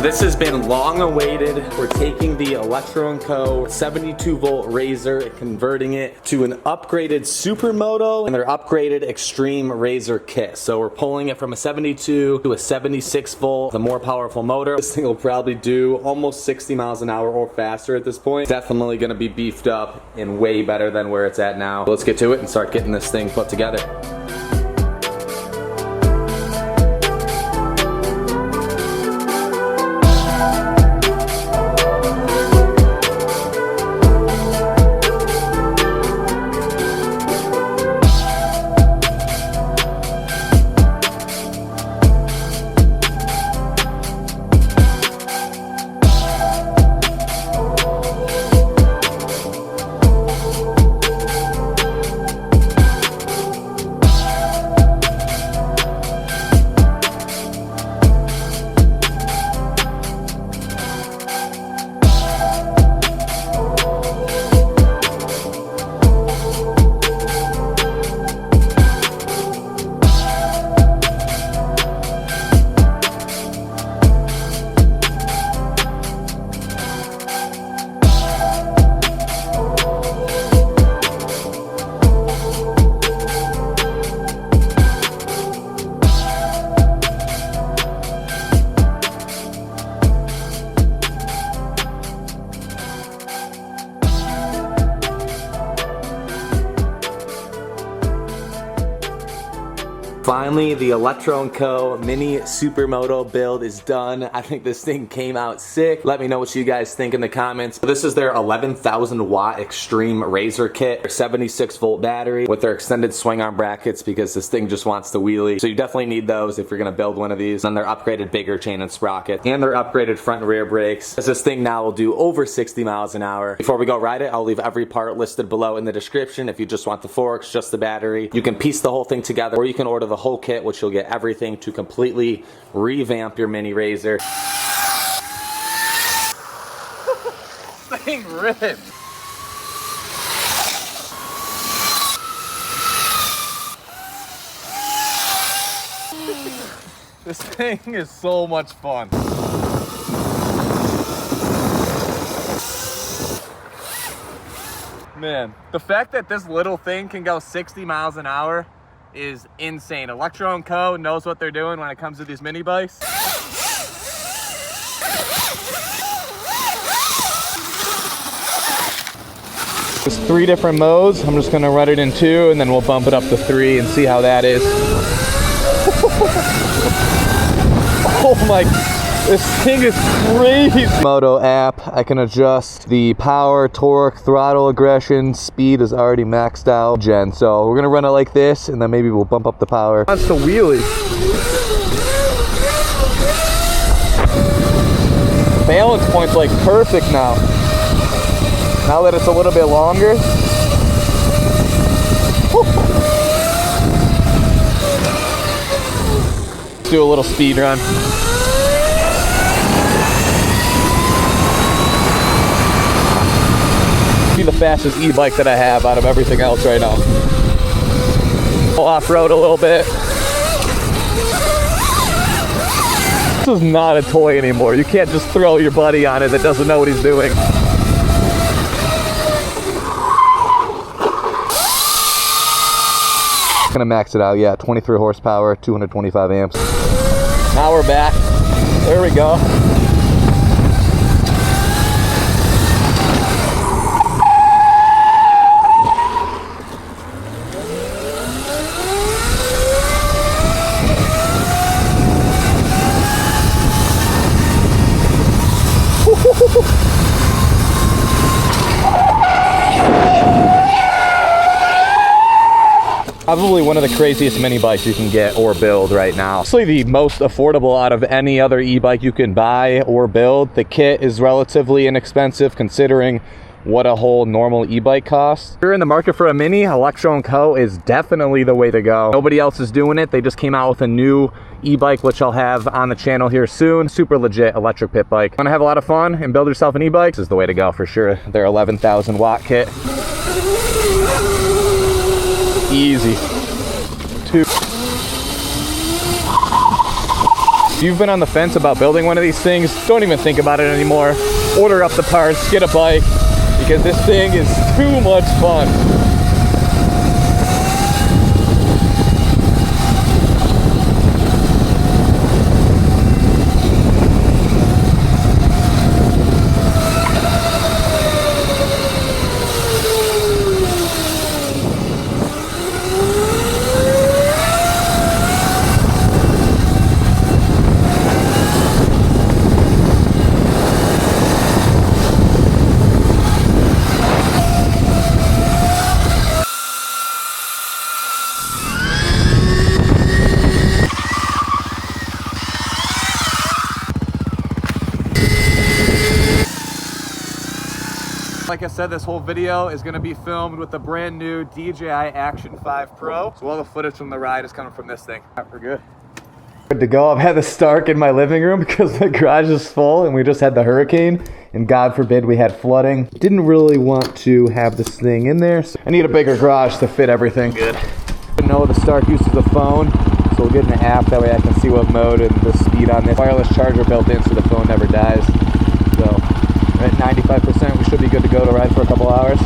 this has been long awaited. We're taking the Electro & Co 72 volt razor and converting it to an upgraded Supermoto and their upgraded Extreme razor kit. So we're pulling it from a 72 to a 76 volt, the more powerful motor. This thing will probably do almost 60 miles an hour or faster at this point. Definitely gonna be beefed up and way better than where it's at now. Let's get to it and start getting this thing put together. Finally, the Electro & Co Mini Supermoto build is done. I think this thing came out sick. Let me know what you guys think in the comments. This is their 11,000 watt Extreme razor kit, their 76 volt battery with their extended swing arm brackets because this thing just wants to wheelie. So you definitely need those if you're gonna build one of these. And their upgraded bigger chain and sprocket and their upgraded front and rear brakes. As this thing now will do over 60 miles an hour. Before we go ride it, I'll leave every part listed below in the description. If you just want the forks, just the battery, you can piece the whole thing together, or you can order the whole kit, which you'll get everything to completely revamp your mini razor. Thing ripped. This thing is so much fun. Man, the fact that this little thing can go 60 miles an hour is insane. Electro & Co knows what they're doing when it comes to these mini bikes. There's 3 different modes. I'm just gonna run it in 2 and then we'll bump it up to 3 and see how that is. Oh my, this thing is crazy. Moto app, I can adjust the power, torque, throttle aggression, speed is already maxed out. So we're gonna run it like this and then maybe we'll bump up the power. That's the wheelie. Balance point's like perfect now. Now that it's a little bit longer. Let's do a little speed run. The fastest e-bike that I have out of everything else right now. I'll off-road a little bit. This is not a toy anymore. You can't just throw your buddy on it that doesn't know what he's doing. Gonna max it out, yeah, 23 horsepower, 225 amps. Now we're back. There we go. Probably one of the craziest mini bikes you can get or build right now. Actually the most affordable out of any other e-bike you can buy or build. The kit is relatively inexpensive considering what a whole normal e-bike costs. If you're in the market for a mini, Electro & Co is definitely the way to go. Nobody else is doing it. They just came out with a new e-bike, which I'll have on the channel here soon. Super legit electric pit bike. Want to have a lot of fun and build yourself an e-bike? This is the way to go for sure. Their 11,000 watt kit. Easy. 2. If you've been on the fence about building one of these things, don't even think about it anymore. Order up the parts, get a bike, because this thing is too much fun. Like I said, this whole video is going to be filmed with the brand new DJI Action 5 Pro. So all the footage from the ride is coming from this thing. We're good. Good to go. I've had the Stark in my living room because the garage is full and we just had the hurricane. And God forbid we had flooding. Didn't really want to have this thing in there. So I need a bigger garage to fit everything. Good. I know the Stark uses a phone. So we'll get an app. That way I can see what mode and the speed on this. Wireless charger built in so the phone never dies. So at 95%, we should be good to go to ride for a couple hours.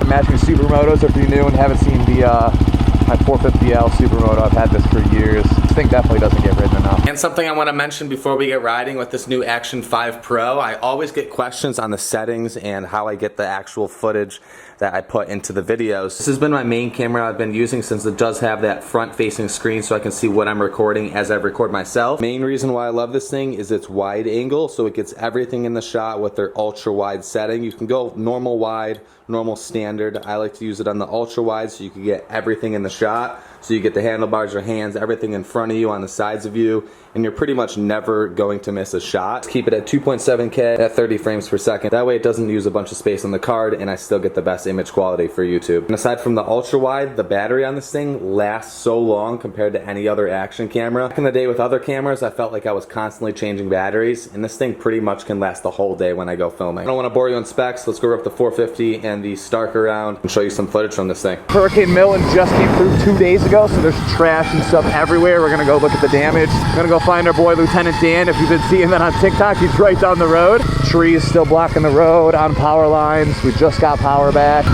Matching Supermotos, if you're new and haven't seen my 450L Supermoto, I've had this for years. This thing definitely doesn't get ridden enough. And something I want to mention before we get riding with this new Action 5 Pro, I always get questions on the settings and how I get the actual footage that I put into the videos. This has been my main camera I've been using since it does have that front-facing screen so I can see what I'm recording as I record myself. Main reason why I love this thing is its wide angle, so it gets everything in the shot with their ultra-wide setting. You can go normal wide, normal standard. I like to use it on the ultra-wide so you can get everything in the shot. So you get the handlebars, your hands, everything in front of you, on the sides of you, and you're pretty much never going to miss a shot. Keep it at 2.7K at 30 frames per second. That way it doesn't use a bunch of space on the card and I still get the best image quality for YouTube. And aside from the ultra wide, the battery on this thing lasts so long compared to any other action camera. Back in the day with other cameras, I felt like I was constantly changing batteries, and this thing pretty much can last the whole day when I go filming. I don't want to bore you on specs. Let's go up the 450 and the Stark around and show you some footage from this thing. Hurricane Milton just came through 2 days ago, so there's trash and stuff everywhere. We're gonna go look at the damage. We're gonna go find our boy Lieutenant Dan. If you've been seeing that on TikTok, he's right down the road. Trees still blocking the road on power lines. We just got power back.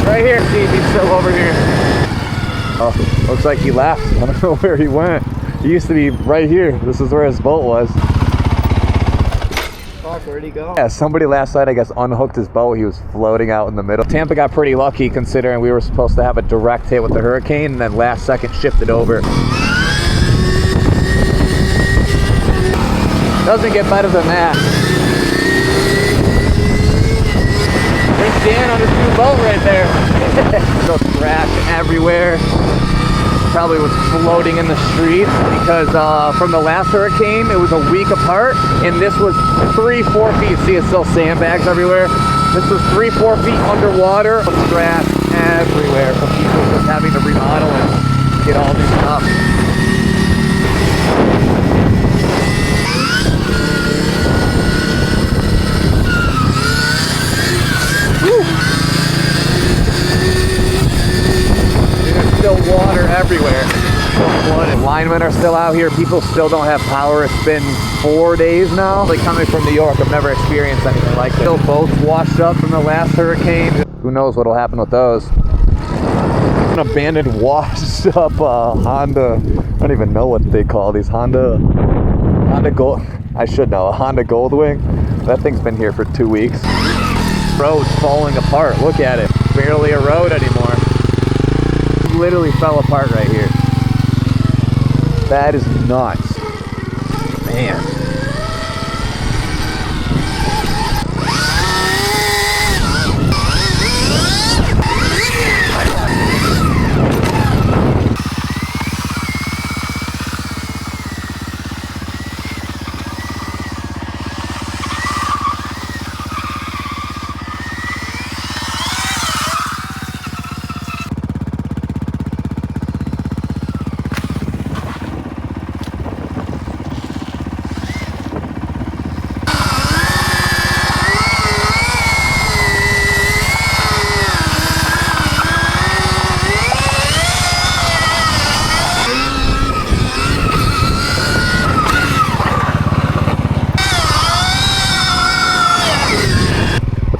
Right here, Steve, he's still over here. Oh, looks like he left. I don't know where he went. He used to be right here. This is where his boat was. Where'd he go? Yeah, somebody last night, I guess, unhooked his boat. He was floating out in the middle. Tampa got pretty lucky considering we were supposed to have a direct hit with the hurricane and then last second shifted over. Doesn't get better than that. There's Dan on his new boat right there. No trash everywhere. Probably was floating in the streets because from the last hurricane it was a week apart and this was 3-4 feet. See, it's still sandbags everywhere. This was 3-4 feet underwater. Trash everywhere from people just having to remodel and get all new stuff. Still water everywhere. Flooded. Linemen are still out here. People still don't have power. It's been 4 days now. Like coming from New York, I've never experienced anything like this. Still boats washed up from the last hurricane. Who knows what'll happen with those. An abandoned, washed up Honda. I don't even know what they call these. Honda Gold. I should know. A Honda Goldwing. That thing's been here for 2 weeks. Road's falling apart. Look at it. Barely a road anymore. Literally fell apart right here. That is nuts. Man.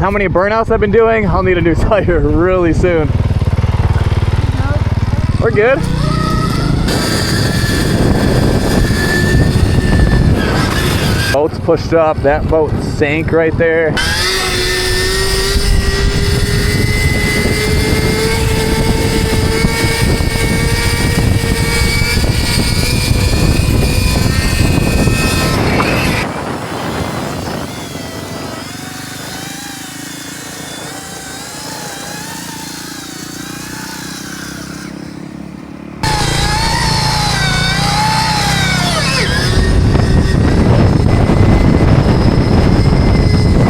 how many burnouts I've been doing, I'll need a new tire really soon. We're good. Boat's pushed up. That boat sank right there.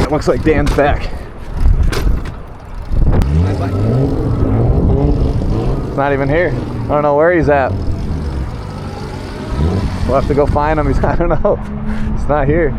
Looks like Dan's back. Not even here. I don't know where he's at. We'll have to go find him. I don't know. He's not here.